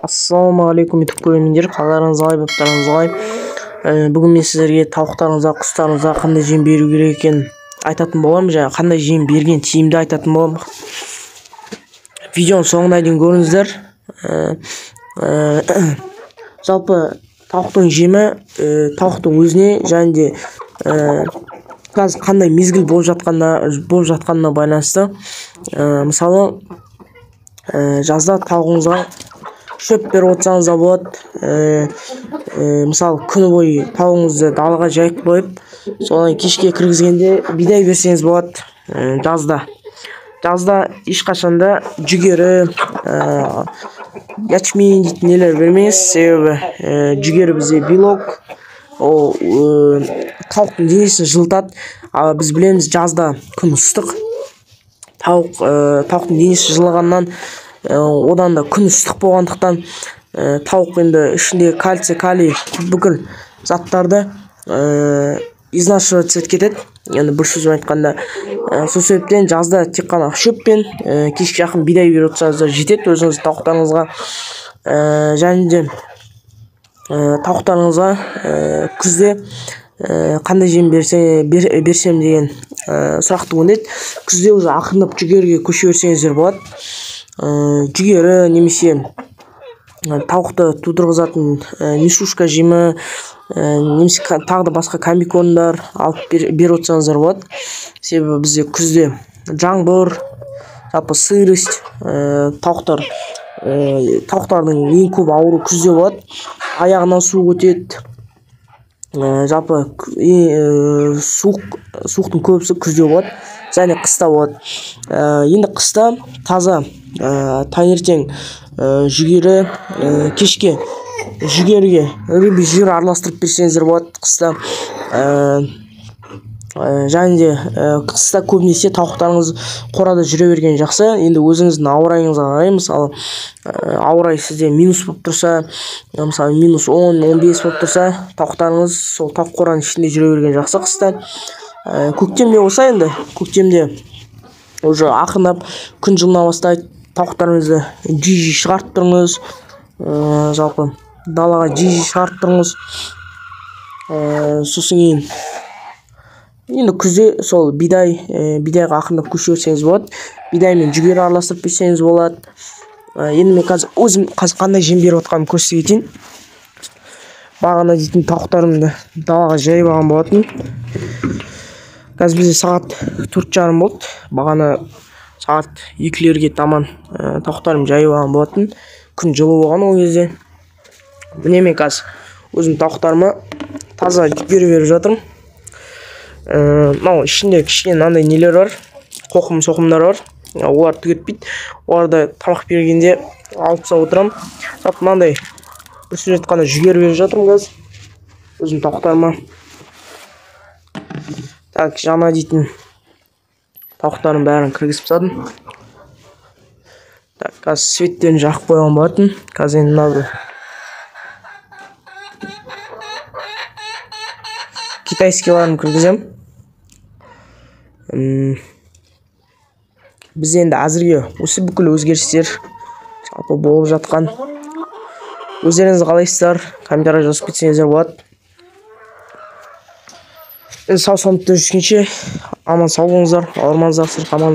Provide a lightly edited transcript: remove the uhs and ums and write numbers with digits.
Ассалаумағалейкум YouTube көрермендер, қалдарыңыз қалай, баптарыңыз қалай? Бүгін мен сіздерге тауықтарыңызға, құстарыңызға қандай жем беру керек екенін айтатын боламын, және қандай жем берген тиімді айтатын боламын. Видеоның соңына дейін көріңіздер. Жалпы тауықтың жемі тауықтың өзіне және де қазір қандай мезгіл болып жатқанына байланысты. Мысалы, жазда тауығыңызға шөп беріп отырсаңыз да болады. Мысалы, күні бойы тауығыңызды далаға жайып қойып, содан кешке кіргізгенде бидай берсеңіз болады. Жазда ешқашанда жүгері, ячмень дейтін нелер бермеңіз, себебі жүгері бізде белок, ол тауықтың денесін жылытады. Біз білеміз, жазда күн ыстық, тауықтың денесі жылығаннан, одан да күн ыстық болғандықтан тауық енді ішінде кальций, калий, бүкіл заттарды изнашиваться етіп кетеді. Енді бір сөзбен айтқанда, сол себептен жазда тек қана шөппен кешке жақын бидай беріп отырсаңыз да жетеді өзіңіз тауықтарыңызға. Және де тауықтарыңызға күзде қандай жем берсем деген сұрақ туындайды. Күзде уже ақырындап жүгеріге көше берсеңіздер болады. Жүгері немесе тауықты тудырғызатын несушка жемі, немесе тағы да басқа комбикормдар алып беріп отырсаңыздар болады. Себебі бізде күзде жаңбыр, жалпы сырость, тауықтардың ең көп ауыру күзде болады. Аяғынан суық өтеді. Жалпы суықтың көбісі күзде болады, және қыста болады. Енді қыста таза таңертең жүгері, кешке жүгеріге рыбий жир араластырып берсеңіздер болады қыста. Және де қыста көбінесе тауықтарыңыз қорада жүре берген жақсы. Енді өзіңіздің ауа райыңызға қарай, мысалы, ауа райы сізде минус болып тұрса, мысалы минус 10-15 болып тұрса, тауықтарыңыз сол тауық қораның ішінде жүре берген жақсы қыста. Көктемде болса, енді көктемде уже ақырындап күн жылына бастайды, тауықтарыңызды жиі шығарып тұрыңыз. Жалпы далаға жиі шығарып тұрыңыз. Сосын кейін енді күзде сол бидайға ақырындап көше берсеңіз болады. Бидай мен жүгері араластырып берсеңіз болады. Енді мен қазір өзім қандай жем беріп отқанымды көрсете кетейін. Бағана дейтін тауықтарымды далаға жайып алған болатын. Қазір бізде сағат 4:30 болды. Бағана сағат 2-лерге таман тауықтарым жайып алған болатын. Күн жылы болған ол кезде. Міне мен қазір өзім тауықтарыма таза жүгері беріп жатырмын. Мынау ішінде кішкене мынандай нелер бар, қоқым-соқымдар бар. Олар түгетпейді. Оларды тамақ бергенде алып тастап отырамын. Жалпы мынандай бір сөз айтқанда жүгері беріп жатырмын қазір өзім тауықтарыма. Так, жаңа дейтін тауықтардың бәрін кіргізіп тастадым. Так, қазір светтерін жақып қойған болатын. Қазір енді мына китайскийларын кіргізем. Біз енді әзірге осы бүкіл өзгерістер жалпы болып жатқан. Өздеріңіз қалайсыздар? Комментария жазып кетсеңіздер болады. Сау саламатта жүргенше аман сау болыңыздар, ауырмаңыздар, сыр қамаңыздар.